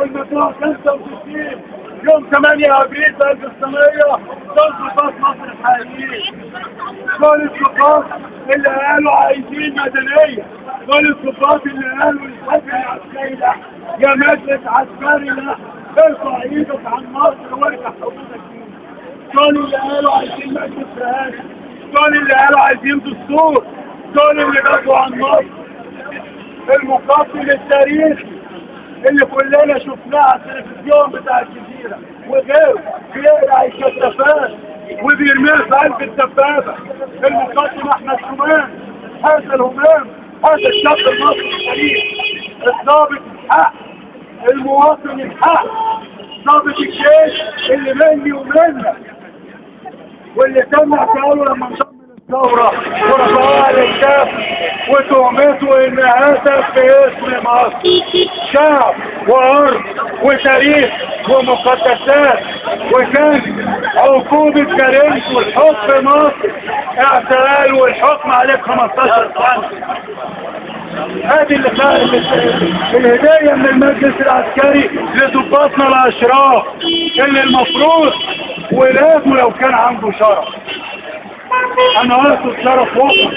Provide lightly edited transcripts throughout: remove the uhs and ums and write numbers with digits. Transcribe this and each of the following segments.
المجموعة 65 يوم 8 ابريل 1900 دول ضباط مصر الحقيقيين. دول الضباط اللي قالوا عايزين مدنية، دول الضباط اللي قالوا الحزب العسكري لا، يا مجلس عسكري لا، ارفع ايدك عن مصر وارجع حدودك. دول اللي قالوا عايزين مجلس رئاسي، دول اللي قالوا عايزين دستور، دول اللي دافعوا عن مصر. المقاتل التاريخي اللي كلنا شفناه على التلفزيون بتاع الجزيرة وغيره بيقرع الكشافات وبيرميها في قلب الدبابة. المقاتل أحمد شومان، هذا الهمام، هذا الشاب المصري الشريف، الضابط الحق، المواطن الحق، ضابط الجيش اللي مني ومنك، واللي تم اعتقاله لما انضم للثورة ورفعوها للكاف وتهمته ان هدف باسم مصر، شعب وارض وتاريخ ومقدسات، وكان عقوبة جريمته الحكم في مصر اعتقال والحكم عليك 15 سنة. هذه الهداية من المجلس العسكري لضباطنا الاشراف اللي المفروض ولاده لو كان عنده شرف. انا واخد شرف وطن.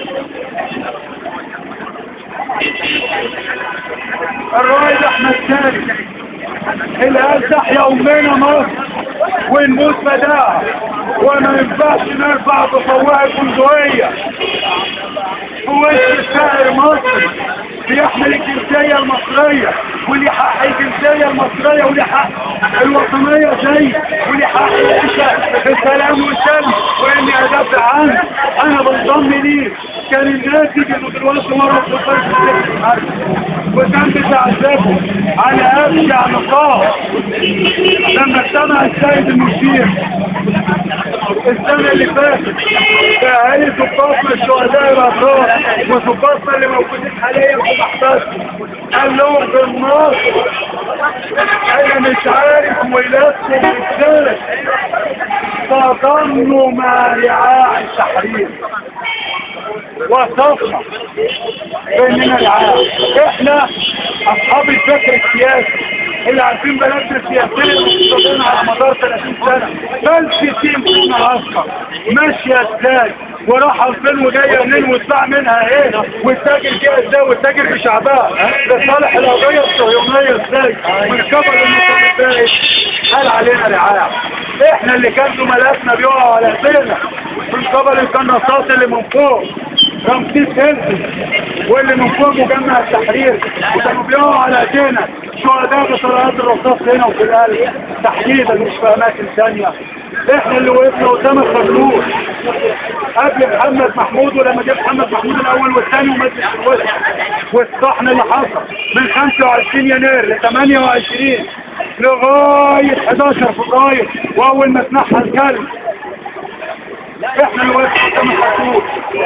الرائد احمد ثاني اللي قال تحيا امنا مصر ونموت فداها، وما ينفعش نرفع بفواه البندقية ووش سائر مصر بيحمل الجنسية المصرية واللي حق الجنسية المصرية واللي حق الوطنية زي واللي حق العيشة بالسلام والسلم واني ادافع عنه. انا بنضم ليه. كان الناتج انه دلوقتي ورا الضباط السجن الحربي وكان بتعذبه على ابشع نقاط لما اجتمع السيد المشير السنة اللي فاتت فأهالي ضباطنا الشهداء الأبرار وضباطنا اللي موجودين حاليا في محبسهم قال لهم بالنصر أنا مش عارف ولادكم ازاي تضموا مع رعاع التحرير وصفنا بأننا رعاع. احنا أصحاب الفكر السياسي اللي عارفين بلدنا السياسية المستقبلين على مدار 30 سنة. بل 60 سنة أصلا ماشية ازاي وراحة فين وجاية منين واتباع منها ايه والتاجر فيها ازاي والتاجر بشعبها لصالح القضية الصهيونية ازاي والكبر المتفقين قال علينا رعاية. احنا اللي كان زملاتنا بيقعوا على ايدينا من قبل القناصات اللي من فوق رمسيس هيلسي واللي من فوق مجمع التحرير وكانوا بيقعوا على ايدينا شهداء بطلقات الرصاص هنا وفي القلب تحديدا مش في اماكن ثانيه. احنا اللي وقفنا قدام الخرطوش قبل محمد محمود ولما جه محمد محمود الاول والثاني ومجلس الوزراء والصحن اللي حصل من 25 يناير ل 28 لغايه 11 فبراير واول ما اتنحى الكلب. احنا اللي وقفنا قدام الخرطوش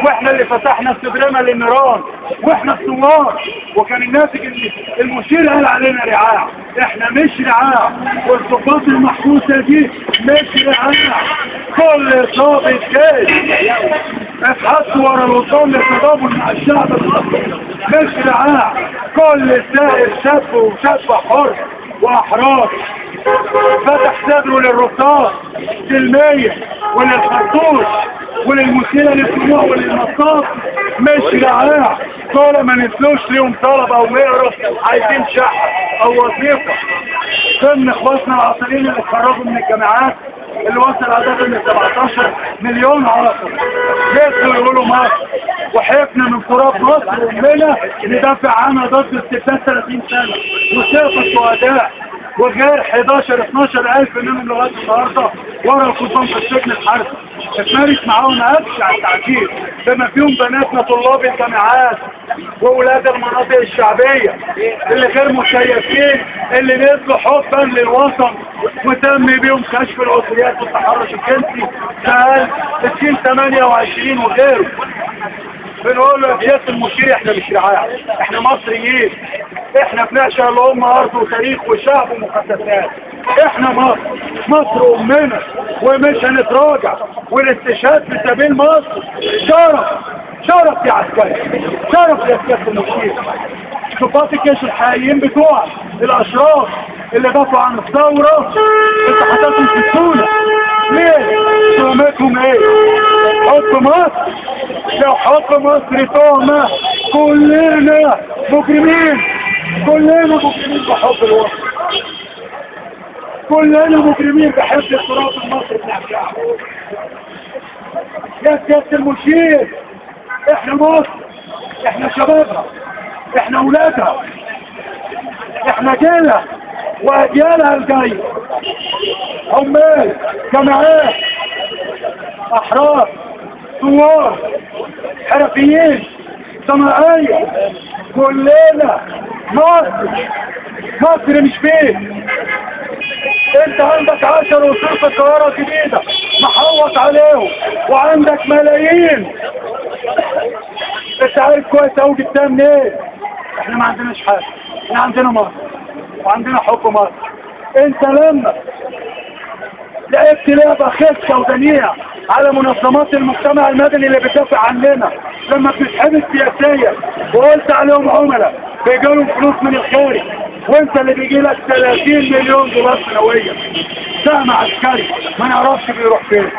واحنا اللي فتحنا السبرمه للنيران واحنا الثوار. وكان الناتج اللي المشير قال علينا رعاع. احنا مش رعاع والضباط المحبوسه دي مش رعاع. كل ضابط جيش اتحط ورا الوصول للتضامن مع الشعب المصري مش رعاع. كل سائر شاب وشابه حر واحرار فتح صدره للرصاص سلمية وللخرطوش وللمثيرة للدموع وللمصاص مش رعاع. دول ما نزلوش ليهم طلب او مقرف عايزين شقة او وظيفة. ضمن اخواتنا العاطلين اللي اتخرجوا من الجامعات اللي وصل عددهم ل 17 مليون عاطل نزلوا يقولوا مصر وحفنا من تراب مصر وامنا ندافع عنها ضد استبداد 30 سنة وسقط الشهداء وغير 11-12 ألف منهم لغاية النهارده ورا القضبان في السجن الحربي. اتمارس معاهم أبشع التعذيب بما فيهم بناتنا طلاب الجامعات وولاد المناطق الشعبية اللي غير مكيفين اللي نزلوا حبا للوطن وتم بيهم كشف العضويات والتحرش الجنسي سهل 2028 وغيره. بنقول له يا سيادة المشير احنا مش رعاع، احنا مصريين، احنا بنعشق الأمة أرض وتاريخ وشعب ومقدسات. احنا مصر، مصر أمنا ومش هنتراجع. والاستشهاد في سبيل مصر شرف، شرف يا عسكري، شرف يا سيادة المشير. ضباط الجيش الحقيقيين بتوعك الأشراف اللي دافعوا عن الثورة انت حطيتهم في السونة. ليه؟ تهمتهم ايه؟ حب مصر. لو حب مصر تهمة كلنا مجرمين، كلنا مجرمين بحب الوطن، كلنا مجرمين بحب التراث المصري بتاع الشعب. يا سيادة المشير، احنا مصر، احنا شبابها، احنا اولادها، احنا جيلها واجيالها الجايه، عمال، جماعات، احرار، ثوار، حرفيين، صناعيه، كلنا مصر. مصر مش بيت. انت عندك 10 وصول في القاهره الجديده محوط عليهم وعندك ملايين. انت عارف كويس قوي جبتها منين؟ احنا ما عندناش حاجه، احنا عندنا مصر وعندنا حب مصر. انت لما لعبت لعبه خفه ودنيئه على منظمات المجتمع المدني اللي بتدافع عننا، لما بتتحبس سياسيا وقلت عليهم عملاء بيجيلهم فلوس من الخارج، وانت اللي بيجي لك 30 مليون دولار سنويا، سهم عسكري ما نعرفش بيروح فين.